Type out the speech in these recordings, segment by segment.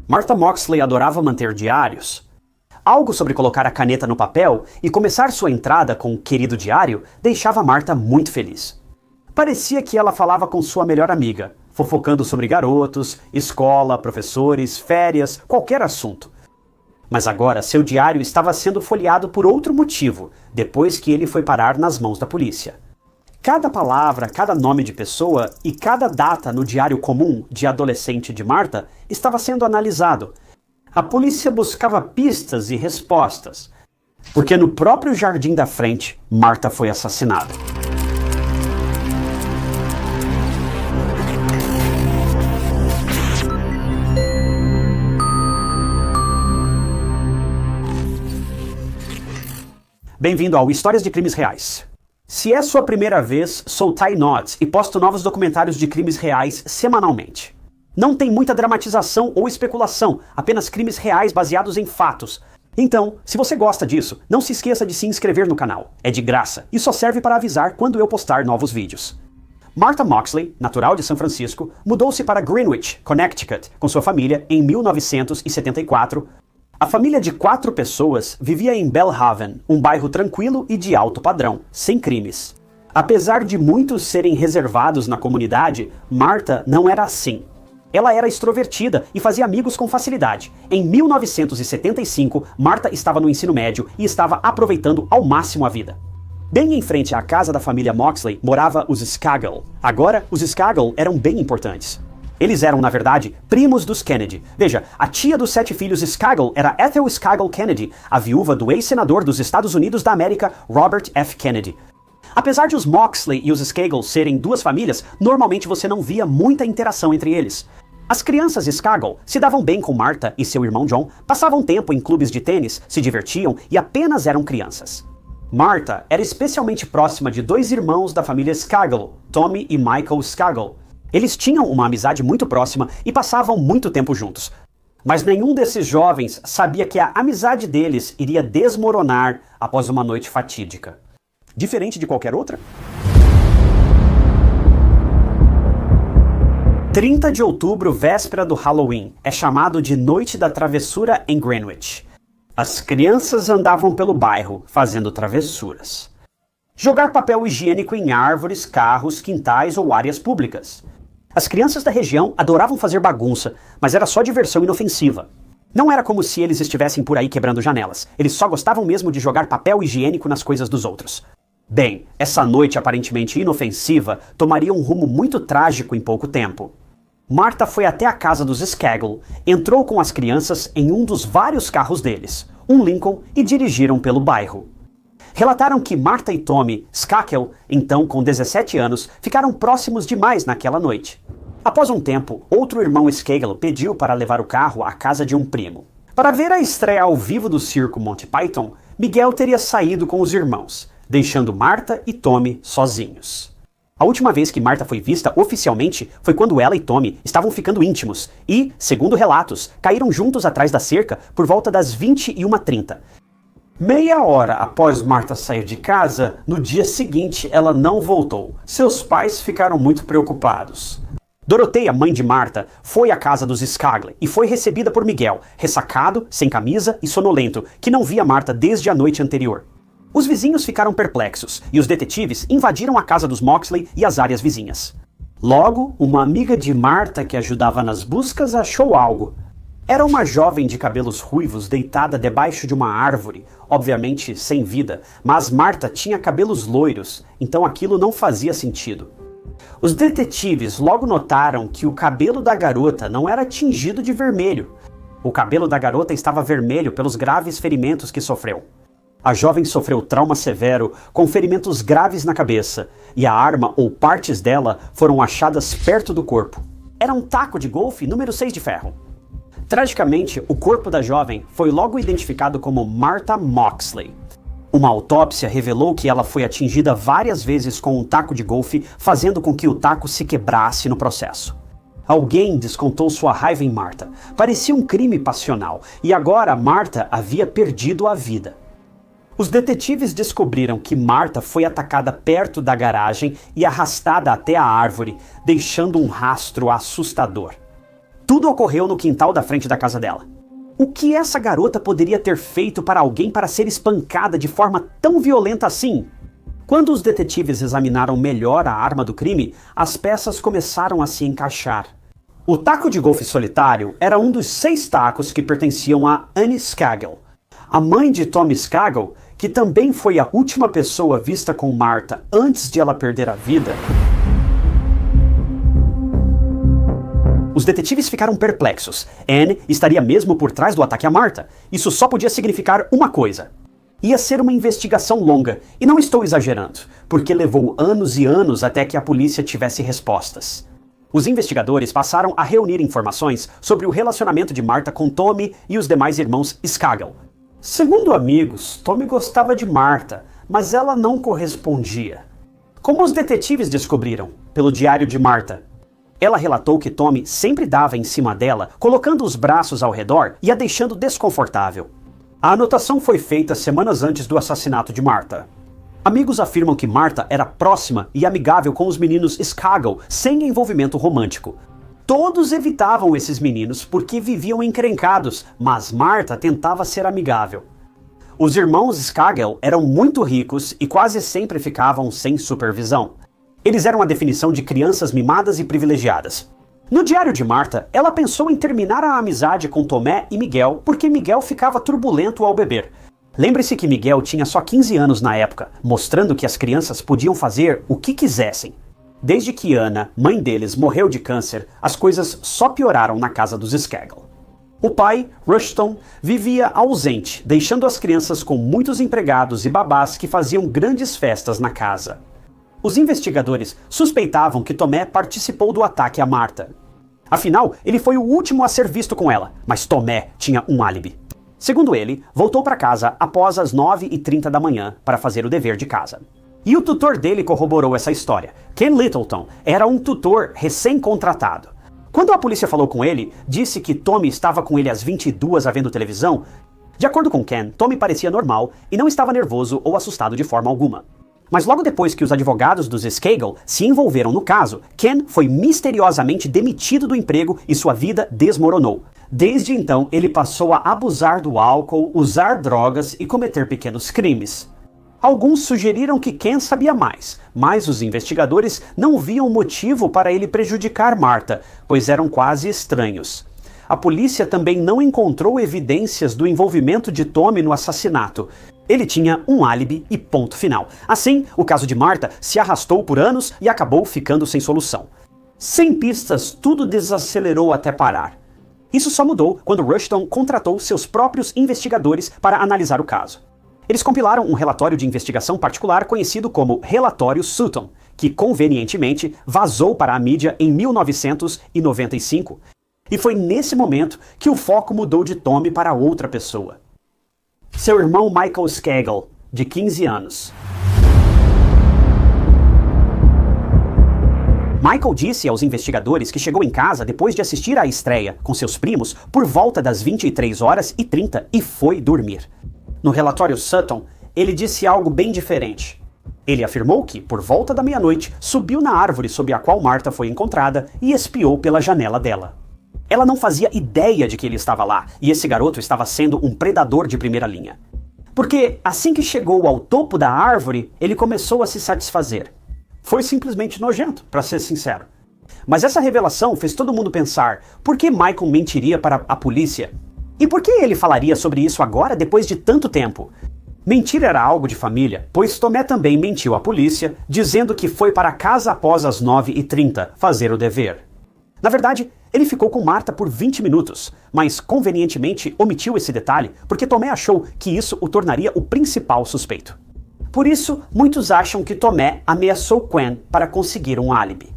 Martha Moxley adorava manter diários. Algo sobre colocar a caneta no papel e começar sua entrada com o querido diário deixava Martha muito feliz. Parecia que ela falava com sua melhor amiga, fofocando sobre garotos, escola, professores, férias, qualquer assunto. Mas agora seu diário estava sendo folheado por outro motivo, depois que ele foi parar nas mãos da polícia. Cada palavra, cada nome de pessoa e cada data no diário comum de adolescente de Martha estava sendo analisado. A polícia buscava pistas e respostas, porque no próprio jardim da frente, Martha foi assassinada. Bem-vindo ao Histórias de Crimes Reais. Se é sua primeira vez, sou Ty Knott e posto novos documentários de crimes reais semanalmente. Não tem muita dramatização ou especulação, apenas crimes reais baseados em fatos. Então, se você gosta disso, não se esqueça de se inscrever no canal. É de graça e só serve para avisar quando eu postar novos vídeos. Martha Moxley, natural de São Francisco, mudou-se para Greenwich, Connecticut, com sua família em 1974. A família de 4 pessoas vivia em Belhaven, um bairro tranquilo e de alto padrão, sem crimes. Apesar de muitos serem reservados na comunidade, Martha não era assim. Ela era extrovertida e fazia amigos com facilidade. Em 1975, Martha estava no ensino médio e estava aproveitando ao máximo a vida. Bem em frente à casa da família Moxley morava os Skagel. Agora, os Skagel eram bem importantes. Eles eram, na verdade, primos dos Kennedy. Veja, a tia dos 7 filhos Skagel era Ethel Skagel Kennedy, a viúva do ex-senador dos Estados Unidos da América, Robert F. Kennedy. Apesar de os Moxley e os Skagel serem 2 famílias, normalmente você não via muita interação entre eles. As crianças Skagel se davam bem com Martha e seu irmão John, passavam tempo em clubes de tênis, se divertiam e apenas eram crianças. Martha era especialmente próxima de 2 irmãos da família Skagel, Tommy e Michael Skagel. Eles tinham uma amizade muito próxima e passavam muito tempo juntos. Mas nenhum desses jovens sabia que a amizade deles iria desmoronar após uma noite fatídica. Diferente de qualquer outra? 30 de outubro, véspera do Halloween, é chamado de Noite da Travessura em Greenwich. As crianças andavam pelo bairro, fazendo travessuras. Jogar papel higiênico em árvores, carros, quintais ou áreas públicas. As crianças da região adoravam fazer bagunça, mas era só diversão inofensiva. Não era como se eles estivessem por aí quebrando janelas. Eles só gostavam mesmo de jogar papel higiênico nas coisas dos outros. Bem, essa noite aparentemente inofensiva tomaria um rumo muito trágico em pouco tempo. Martha foi até a casa dos Skagel, entrou com as crianças em um dos vários carros deles, um Lincoln, e dirigiram pelo bairro. Relataram que Martha e Tommy Skagel, então com 17 anos, ficaram próximos demais naquela noite. Após um tempo, outro irmão Skagel pediu para levar o carro à casa de um primo. Para ver a estreia ao vivo do circo Monty Python, Miguel teria saído com os irmãos, deixando Martha e Tommy sozinhos. A última vez que Martha foi vista oficialmente foi quando ela e Tommy estavam ficando íntimos e, segundo relatos, caíram juntos atrás da cerca por volta das 21h30. Meia hora após Martha sair de casa, no dia seguinte ela não voltou. Seus pais ficaram muito preocupados. Doroteia, mãe de Martha, foi à casa dos Skagel e foi recebida por Miguel, ressacado, sem camisa e sonolento, que não via Martha desde a noite anterior. Os vizinhos ficaram perplexos e os detetives invadiram a casa dos Moxley e as áreas vizinhas. Logo, uma amiga de Martha que ajudava nas buscas achou algo. Era uma jovem de cabelos ruivos deitada debaixo de uma árvore, obviamente sem vida, mas Martha tinha cabelos loiros, então aquilo não fazia sentido. Os detetives logo notaram que o cabelo da garota não era tingido de vermelho. O cabelo da garota estava vermelho pelos graves ferimentos que sofreu. A jovem sofreu trauma severo, com ferimentos graves na cabeça, e a arma ou partes dela foram achadas perto do corpo. Era um taco de golfe número 6 de ferro. Tragicamente, o corpo da jovem foi logo identificado como Martha Moxley. Uma autópsia revelou que ela foi atingida várias vezes com um taco de golfe, fazendo com que o taco se quebrasse no processo. Alguém descontou sua raiva em Martha. Parecia um crime passional, e agora Martha havia perdido a vida. Os detetives descobriram que Martha foi atacada perto da garagem e arrastada até a árvore, deixando um rastro assustador. Tudo ocorreu no quintal da frente da casa dela. O que essa garota poderia ter feito para alguém para ser espancada de forma tão violenta assim? Quando os detetives examinaram melhor a arma do crime, as peças começaram a se encaixar. O taco de golfe solitário era um dos 6 tacos que pertenciam a Annie Skagel, a mãe de Tommy Skagel, que também foi a última pessoa vista com Martha antes de ela perder a vida. Os detetives ficaram perplexos. Anne estaria mesmo por trás do ataque a Martha. Isso só podia significar uma coisa. Ia ser uma investigação longa, e não estou exagerando, porque levou anos e anos até que a polícia tivesse respostas. Os investigadores passaram a reunir informações sobre o relacionamento de Martha com Tommy e os demais irmãos Skagel. Segundo amigos, Tommy gostava de Martha, mas ela não correspondia. Como os detetives descobriram? Pelo diário de Martha. Ela relatou que Tommy sempre dava em cima dela, colocando os braços ao redor e a deixando desconfortável. A anotação foi feita semanas antes do assassinato de Martha. Amigos afirmam que Martha era próxima e amigável com os meninos Skagel, sem envolvimento romântico. Todos evitavam esses meninos porque viviam encrencados, mas Martha tentava ser amigável. Os irmãos Skagel eram muito ricos e quase sempre ficavam sem supervisão. Eles eram a definição de crianças mimadas e privilegiadas. No diário de Martha, ela pensou em terminar a amizade com Tomé e Miguel porque Miguel ficava turbulento ao beber. Lembre-se que Miguel tinha só 15 anos na época, mostrando que as crianças podiam fazer o que quisessem. Desde que Anna, mãe deles, morreu de câncer, as coisas só pioraram na casa dos Skagel. O pai, Rushton, vivia ausente, deixando as crianças com muitos empregados e babás que faziam grandes festas na casa. Os investigadores suspeitavam que Tomé participou do ataque a Martha. Afinal, ele foi o último a ser visto com ela, mas Tomé tinha um álibi. Segundo ele, voltou para casa após as 9h30 da manhã para fazer o dever de casa. E o tutor dele corroborou essa história. Ken Littleton era um tutor recém-contratado. Quando a polícia falou com ele, disse que Tommy estava com ele às 22h vendo televisão. De acordo com Ken, Tommy parecia normal e não estava nervoso ou assustado de forma alguma. Mas logo depois que os advogados dos Skagel se envolveram no caso, Ken foi misteriosamente demitido do emprego e sua vida desmoronou. Desde então, ele passou a abusar do álcool, usar drogas e cometer pequenos crimes. Alguns sugeriram que Ken sabia mais, mas os investigadores não viam motivo para ele prejudicar Martha, pois eram quase estranhos. A polícia também não encontrou evidências do envolvimento de Tommy no assassinato. Ele tinha um álibi e ponto final. Assim, o caso de Martha se arrastou por anos e acabou ficando sem solução. Sem pistas, tudo desacelerou até parar. Isso só mudou quando Rushton contratou seus próprios investigadores para analisar o caso. Eles compilaram um relatório de investigação particular conhecido como Relatório Sutton, que convenientemente vazou para a mídia em 1995. E foi nesse momento que o foco mudou de Tommy para outra pessoa. Seu irmão Michael Skagel, de 15 anos. Michael disse aos investigadores que chegou em casa depois de assistir à estreia com seus primos por volta das 23h30 e foi dormir. No relatório Sutton, ele disse algo bem diferente. Ele afirmou que, por volta da meia-noite, subiu na árvore sob a qual Martha foi encontrada e espiou pela janela dela. Ela não fazia ideia de que ele estava lá, e esse garoto estava sendo um predador de primeira linha. Porque, assim que chegou ao topo da árvore, ele começou a se satisfazer. Foi simplesmente nojento, para ser sincero. Mas essa revelação fez todo mundo pensar, por que Michael mentiria para a polícia? E por que ele falaria sobre isso agora, depois de tanto tempo? Mentir era algo de família, pois Tomé também mentiu à polícia, dizendo que foi para casa após as 9h30 fazer o dever. Na verdade, ele ficou com Martha por 20 minutos, mas convenientemente omitiu esse detalhe porque Tomé achou que isso o tornaria o principal suspeito. Por isso, muitos acham que Tomé ameaçou Quen para conseguir um álibi.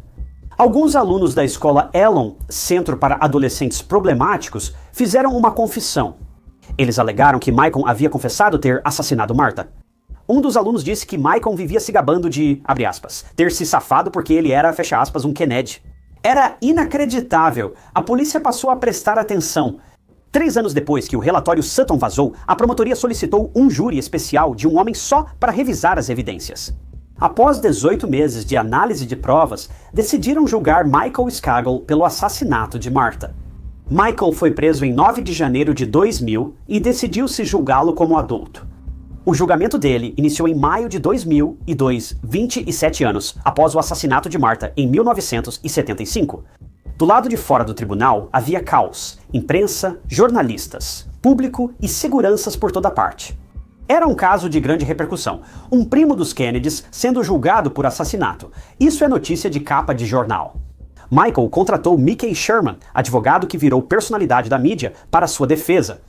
Alguns alunos da escola Elon, Centro para Adolescentes Problemáticos, fizeram uma confissão. Eles alegaram que Michael havia confessado ter assassinado Martha. Um dos alunos disse que Michael vivia se gabando de, abre aspas, ter se safado porque ele era, fecha aspas, um Kennedy. Era inacreditável. A polícia passou a prestar atenção. 3 anos depois que o relatório Sutton vazou, a promotoria solicitou um júri especial de um homem só para revisar as evidências. Após 18 meses de análise de provas, decidiram julgar Michael Skagel pelo assassinato de Martha. Michael foi preso em 9 de janeiro de 2000 e decidiu-se julgá-lo como adulto. O julgamento dele iniciou em maio de 2002, 27 anos, após o assassinato de Martha em 1975. Do lado de fora do tribunal havia caos, imprensa, jornalistas, público e seguranças por toda parte. Era um caso de grande repercussão, um primo dos Kennedys sendo julgado por assassinato. Isso é notícia de capa de jornal. Michael contratou Mickey Sherman, advogado que virou personalidade da mídia, para sua defesa.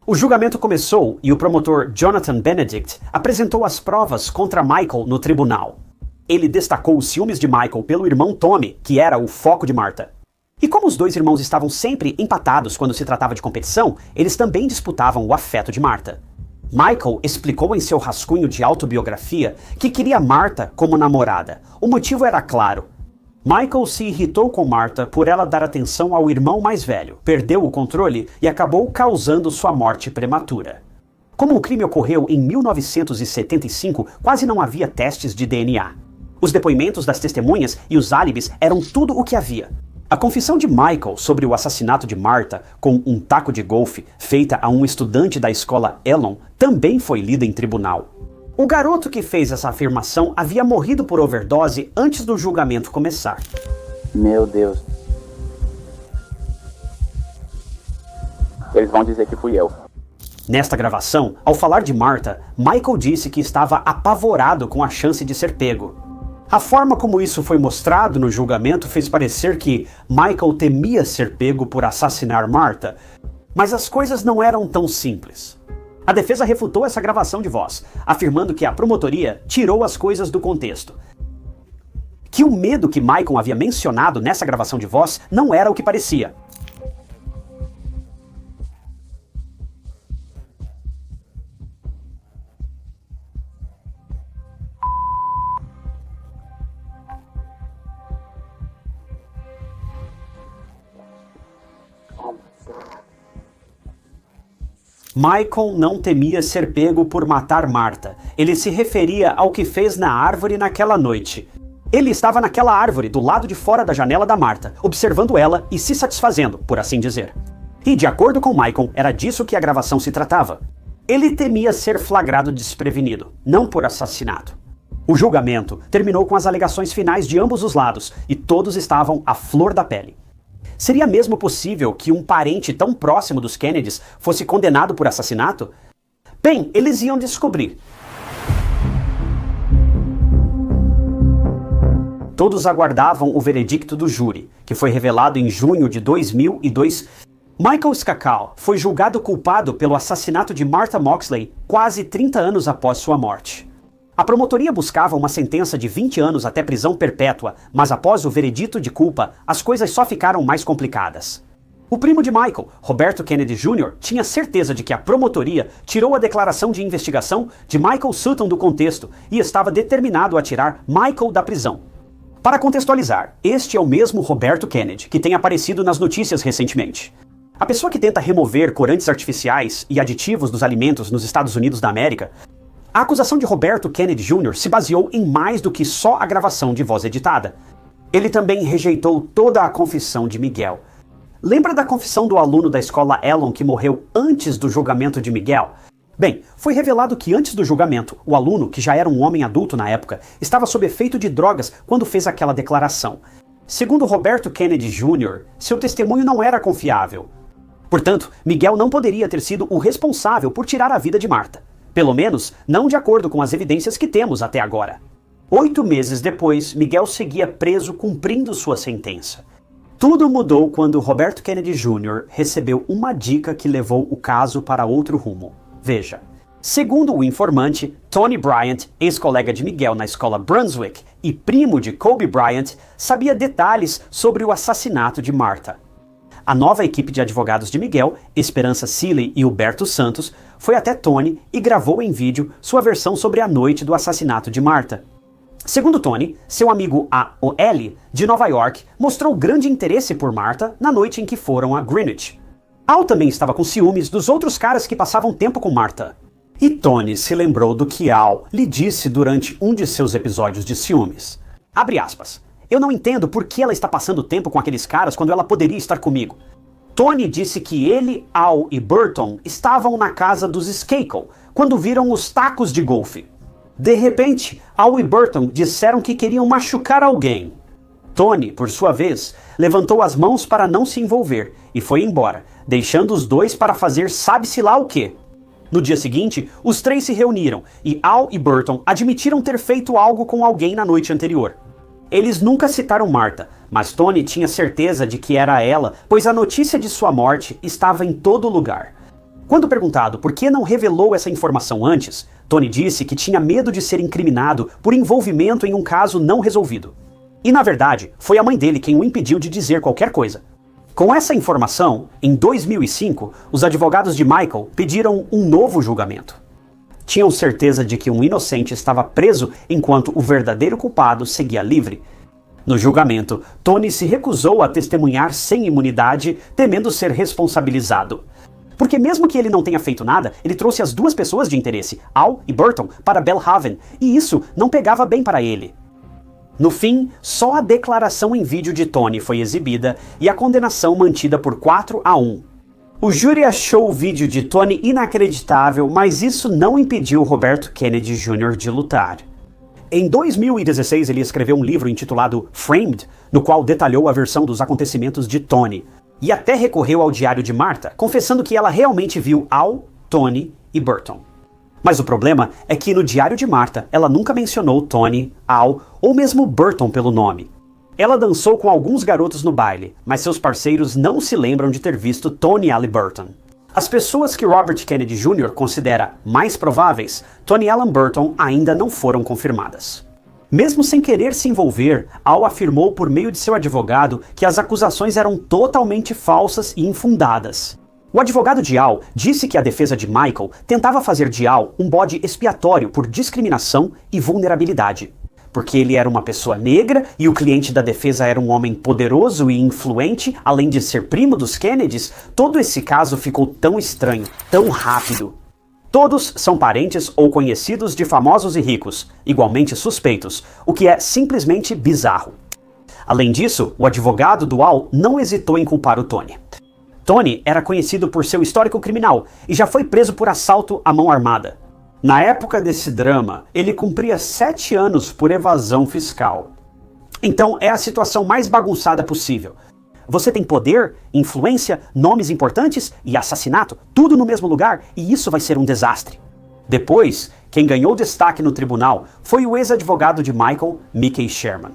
O julgamento começou e o promotor Jonathan Benedict apresentou as provas contra Michael no tribunal. Ele destacou os ciúmes de Michael pelo irmão Tommy, que era o foco de Martha. E como os dois irmãos estavam sempre empatados quando se tratava de competição, eles também disputavam o afeto de Martha. Michael explicou em seu rascunho de autobiografia que queria Martha como namorada. O motivo era claro. Michael se irritou com Martha por ela dar atenção ao irmão mais velho, perdeu o controle e acabou causando sua morte prematura. Como o crime ocorreu em 1975, quase não havia testes de DNA. Os depoimentos das testemunhas e os álibis eram tudo o que havia. A confissão de Michael sobre o assassinato de Martha com um taco de golfe feita a um estudante da escola Elon também foi lida em tribunal. O garoto que fez essa afirmação havia morrido por overdose antes do julgamento começar. Meu Deus. Eles vão dizer que fui eu. Nesta gravação, ao falar de Martha, Michael disse que estava apavorado com a chance de ser pego. A forma como isso foi mostrado no julgamento fez parecer que Michael temia ser pego por assassinar Martha, mas as coisas não eram tão simples. A defesa refutou essa gravação de voz, afirmando que a promotoria tirou as coisas do contexto. Que o medo que Michael havia mencionado nessa gravação de voz não era o que parecia. Michael não temia ser pego por matar Martha. Ele se referia ao que fez na árvore naquela noite. Ele estava naquela árvore, do lado de fora da janela da Martha, observando ela e se satisfazendo, por assim dizer. E, de acordo com Michael, era disso que a gravação se tratava. Ele temia ser flagrado desprevenido, não por assassinato. O julgamento terminou com as alegações finais de ambos os lados, e todos estavam à flor da pele. Seria mesmo possível que um parente tão próximo dos Kennedys fosse condenado por assassinato? Bem, eles iam descobrir. Todos aguardavam o veredicto do júri, que foi revelado em junho de 2002. Michael Skakal foi julgado culpado pelo assassinato de Martha Moxley quase 30 anos após sua morte. A promotoria buscava uma sentença de 20 anos até prisão perpétua, mas após o veredito de culpa, as coisas só ficaram mais complicadas. O primo de Michael, Roberto Kennedy Jr., tinha certeza de que a promotoria tirou a declaração de investigação de Michael Sutton do contexto e estava determinado a tirar Michael da prisão. Para contextualizar, este é o mesmo Roberto Kennedy que tem aparecido nas notícias recentemente. A pessoa que tenta remover corantes artificiais e aditivos dos alimentos nos Estados Unidos da América. A acusação de Roberto Kennedy Jr. se baseou em mais do que só a gravação de voz editada. Ele também rejeitou toda a confissão de Miguel. Lembra da confissão do aluno da escola Elon que morreu antes do julgamento de Miguel? Bem, foi revelado que antes do julgamento, o aluno, que já era um homem adulto na época, estava sob efeito de drogas quando fez aquela declaração. Segundo Roberto Kennedy Jr., seu testemunho não era confiável. Portanto, Miguel não poderia ter sido o responsável por tirar a vida de Martha. Pelo menos, não de acordo com as evidências que temos até agora. 8 meses depois, Miguel seguia preso cumprindo sua sentença. Tudo mudou quando Roberto Kennedy Jr. recebeu uma dica que levou o caso para outro rumo. Veja. Segundo o informante, Tony Bryant, ex-colega de Miguel na escola Brunswick e primo de Kobe Bryant, sabia detalhes sobre o assassinato de Martha. A nova equipe de advogados de Miguel, Esperança Seeley e Huberto Santos, foi até Tony e gravou em vídeo sua versão sobre a noite do assassinato de Martha. Segundo Tony, seu amigo A.O.L. de Nova York mostrou grande interesse por Martha na noite em que foram a Greenwich. Al também estava com ciúmes dos outros caras que passavam tempo com Martha. E Tony se lembrou do que Al lhe disse durante um de seus episódios de ciúmes. Abre aspas. Eu não entendo por que ela está passando tempo com aqueles caras quando ela poderia estar comigo. Tony disse que ele, Al e Burton estavam na casa dos Skakel quando viram os tacos de golfe. De repente, Al e Burton disseram que queriam machucar alguém. Tony, por sua vez, levantou as mãos para não se envolver e foi embora, deixando os dois para fazer sabe-se lá o quê. No dia seguinte, os três se reuniram e Al e Burton admitiram ter feito algo com alguém na noite anterior. Eles nunca citaram Martha, mas Tony tinha certeza de que era ela, pois a notícia de sua morte estava em todo lugar. Quando perguntado por que não revelou essa informação antes, Tony disse que tinha medo de ser incriminado por envolvimento em um caso não resolvido. E na verdade, foi a mãe dele quem o impediu de dizer qualquer coisa. Com essa informação, em 2005, os advogados de Michael pediram um novo julgamento. Tinham certeza de que um inocente estava preso enquanto o verdadeiro culpado seguia livre. No julgamento, Tony se recusou a testemunhar sem imunidade, temendo ser responsabilizado. Porque mesmo que ele não tenha feito nada, ele trouxe as duas pessoas de interesse, Al e Burton, para Belhaven, e isso não pegava bem para ele. No fim, só a declaração em vídeo de Tony foi exibida e a condenação mantida por 4-1. O júri achou o vídeo de Tony inacreditável, mas isso não impediu Roberto Kennedy Jr. de lutar. Em 2016, ele escreveu um livro intitulado Framed, no qual detalhou a versão dos acontecimentos de Tony, e até recorreu ao diário de Martha, confessando que ela realmente viu Al, Tony e Burton. Mas o problema é que no diário de Martha, ela nunca mencionou Tony, Al ou mesmo Burton pelo nome. Ela dançou com alguns garotos no baile, mas seus parceiros não se lembram de ter visto Tony, Al e Burton. As pessoas que Robert Kennedy Jr. considera mais prováveis, Tony, Al e Burton ainda não foram confirmadas. Mesmo sem querer se envolver, Al afirmou por meio de seu advogado que as acusações eram totalmente falsas e infundadas. O advogado de Al disse que a defesa de Michael tentava fazer de Al um bode expiatório por discriminação e vulnerabilidade. Porque ele era uma pessoa negra e o cliente da defesa era um homem poderoso e influente, além de ser primo dos Kennedys, todo esse caso ficou tão estranho, tão rápido. Todos são parentes ou conhecidos de famosos e ricos, igualmente suspeitos, o que é simplesmente bizarro. Além disso, o advogado do Al não hesitou em culpar o Tony. Tony era conhecido por seu histórico criminal e já foi preso por assalto à mão armada. Na época desse drama, ele cumpria 7 anos por evasão fiscal. Então é a situação mais bagunçada possível. Você tem poder, influência, nomes importantes e assassinato, tudo no mesmo lugar, e isso vai ser um desastre. Depois, quem ganhou destaque no tribunal foi o ex-advogado de Michael, Mickey Sherman.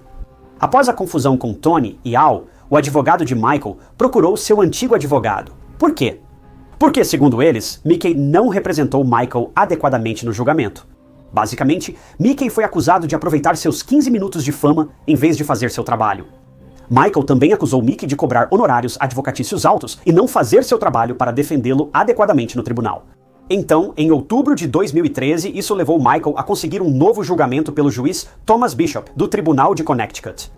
Após a confusão com Tony e Al, o advogado de Michael procurou seu antigo advogado. Por quê? Porque, segundo eles, Mickey não representou Michael adequadamente no julgamento. Basicamente, Mickey foi acusado de aproveitar seus 15 minutos de fama em vez de fazer seu trabalho. Michael também acusou Mickey de cobrar honorários advocatícios altos e não fazer seu trabalho para defendê-lo adequadamente no tribunal. Então, em outubro de 2013, isso levou Michael a conseguir um novo julgamento pelo juiz Thomas Bishop, do Tribunal de Connecticut.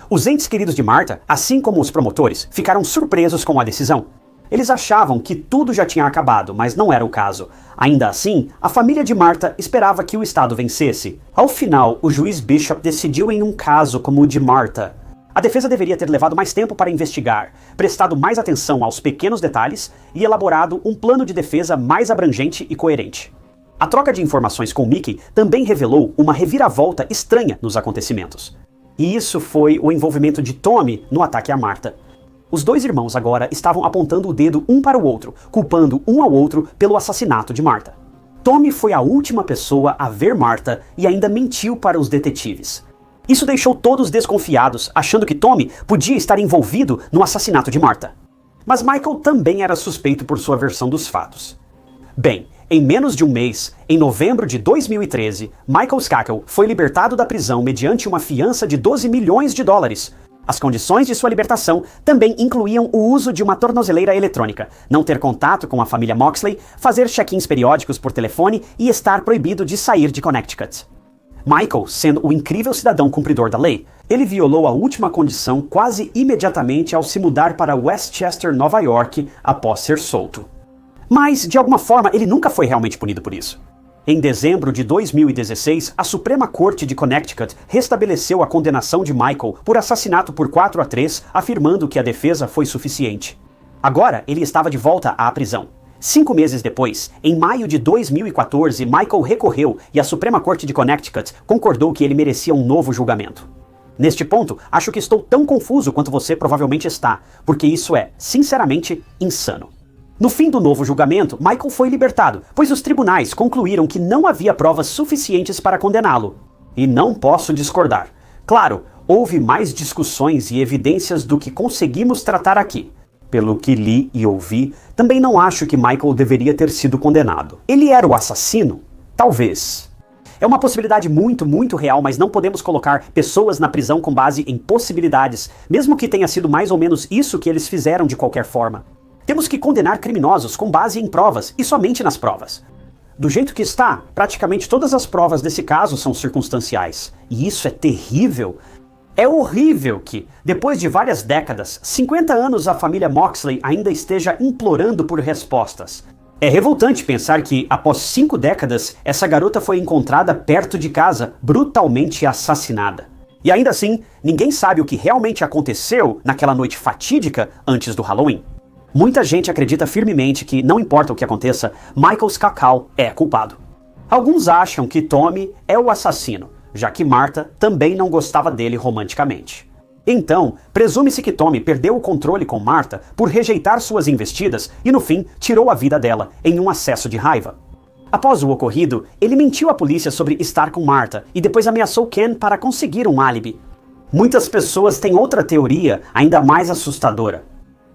Os entes queridos de Martha, assim como os promotores, ficaram surpresos com a decisão. Eles achavam que tudo já tinha acabado, mas não era o caso. Ainda assim, a família de Martha esperava que o Estado vencesse. Ao final, o juiz Bishop decidiu em um caso como o de Martha. A defesa deveria ter levado mais tempo para investigar, prestado mais atenção aos pequenos detalhes e elaborado um plano de defesa mais abrangente e coerente. A troca de informações com Mickey também revelou uma reviravolta estranha nos acontecimentos. E isso foi o envolvimento de Tommy no ataque a Martha. Os dois irmãos agora estavam apontando o dedo um para o outro, culpando um ao outro pelo assassinato de Martha. Tommy foi a última pessoa a ver Martha e ainda mentiu para os detetives. Isso deixou todos desconfiados, achando que Tommy podia estar envolvido no assassinato de Martha. Mas Michael também era suspeito por sua versão dos fatos. Bem, em menos de um mês, em novembro de 2013, Michael Skakel foi libertado da prisão mediante uma fiança de $12 milhões. As condições de sua libertação também incluíam o uso de uma tornozeleira eletrônica, não ter contato com a família Moxley, fazer check-ins periódicos por telefone e estar proibido de sair de Connecticut. Michael, sendo o incrível cidadão cumpridor da lei, ele violou a última condição quase imediatamente ao se mudar para Westchester, Nova York, após ser solto. Mas, de alguma forma, ele nunca foi realmente punido por isso. Em dezembro de 2016, a Suprema Corte de Connecticut restabeleceu a condenação de Michael por assassinato por 4-3, afirmando que a defesa foi suficiente. Agora ele estava de volta à prisão. 5 meses depois, em maio de 2014, Michael recorreu e a Suprema Corte de Connecticut concordou que ele merecia um novo julgamento. Neste ponto, acho que estou tão confuso quanto você provavelmente está, porque isso é, sinceramente, insano. No fim do novo julgamento, Michael foi libertado, pois os tribunais concluíram que não havia provas suficientes para condená-lo. E não posso discordar. Claro, houve mais discussões e evidências do que conseguimos tratar aqui. Pelo que li e ouvi, também não acho que Michael deveria ter sido condenado. Ele era o assassino? Talvez. É uma possibilidade muito real, mas não podemos colocar pessoas na prisão com base em possibilidades, mesmo que tenha sido mais ou menos isso que eles fizeram de qualquer forma. Temos que condenar criminosos com base em provas, e somente nas provas. Do jeito que está, praticamente todas as provas desse caso são circunstanciais. E isso é terrível. É horrível que, depois de várias décadas, 50 anos, a família Moxley ainda esteja implorando por respostas. É revoltante pensar que, após 5 décadas, essa garota foi encontrada perto de casa, brutalmente assassinada. E ainda assim, ninguém sabe o que realmente aconteceu naquela noite fatídica antes do Halloween. Muita gente acredita firmemente que, não importa o que aconteça, Michael Skakal é culpado. Alguns acham que Tommy é o assassino, já que Martha também não gostava dele romanticamente. Então, presume-se que Tommy perdeu o controle com Martha por rejeitar suas investidas e, no fim, tirou a vida dela, em um acesso de raiva. Após o ocorrido, ele mentiu à polícia sobre estar com Martha e depois ameaçou Ken para conseguir um álibi. Muitas pessoas têm outra teoria, ainda mais assustadora.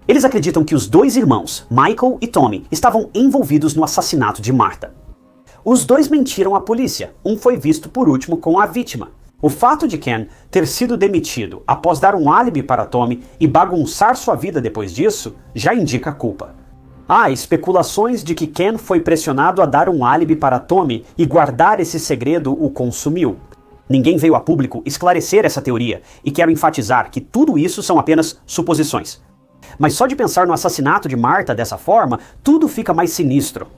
Eles acreditam que os 2 irmãos, Michael e Tommy, estavam envolvidos no assassinato de Martha. Os 2 mentiram à polícia, um foi visto por último com a vítima. O fato de Ken ter sido demitido após dar um álibi para Tommy e bagunçar sua vida depois disso, já indica culpa. Há especulações de que Ken foi pressionado a dar um álibi para Tommy e guardar esse segredo o consumiu. Ninguém veio a público esclarecer essa teoria e quero enfatizar que tudo isso são apenas suposições. Mas só de pensar no assassinato de Martha dessa forma, tudo fica mais sinistro.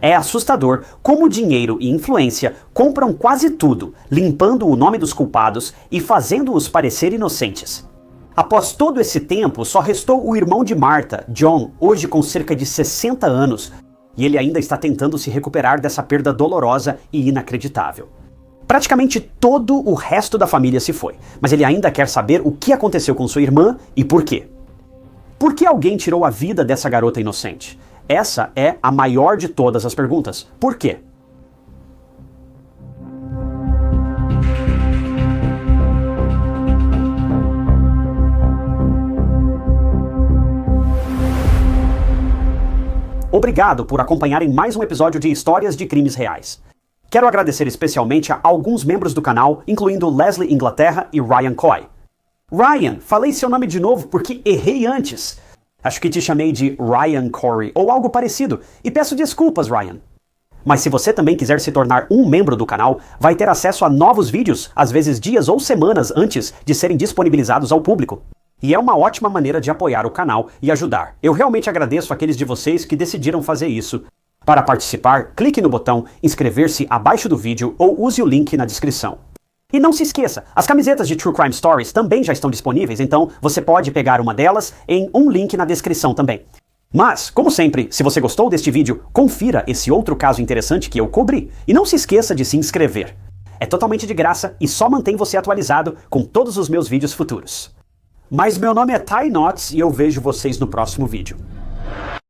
É assustador como dinheiro e influência compram quase tudo, limpando o nome dos culpados e fazendo-os parecer inocentes. Após todo esse tempo, só restou o irmão de Martha, John, hoje com cerca de 60 anos, e ele ainda está tentando se recuperar dessa perda dolorosa e inacreditável. Praticamente todo o resto da família se foi, mas ele ainda quer saber o que aconteceu com sua irmã e por quê. Por que alguém tirou a vida dessa garota inocente? Essa é a maior de todas as perguntas. Por quê? Obrigado por acompanharem mais um episódio de Histórias de Crimes Reais. Quero agradecer especialmente a alguns membros do canal, incluindo Leslie Inglaterra e Ryan Coy. Ryan, falei seu nome de novo porque errei antes. Acho que te chamei de Ryan Corey ou algo parecido, e peço desculpas, Ryan. Mas se você também quiser se tornar um membro do canal, vai ter acesso a novos vídeos, às vezes dias ou semanas antes de serem disponibilizados ao público. E é uma ótima maneira de apoiar o canal e ajudar. Eu realmente agradeço aqueles de vocês que decidiram fazer isso. Para participar, clique no botão inscrever-se abaixo do vídeo ou use o link na descrição. E não se esqueça, as camisetas de True Crime Stories também já estão disponíveis, então você pode pegar uma delas em um link na descrição também. Mas, como sempre, se você gostou deste vídeo, confira esse outro caso interessante que eu cobri. E não se esqueça de se inscrever. É totalmente de graça e só mantém você atualizado com todos os meus vídeos futuros. Mas meu nome é Ty Notts e eu vejo vocês no próximo vídeo.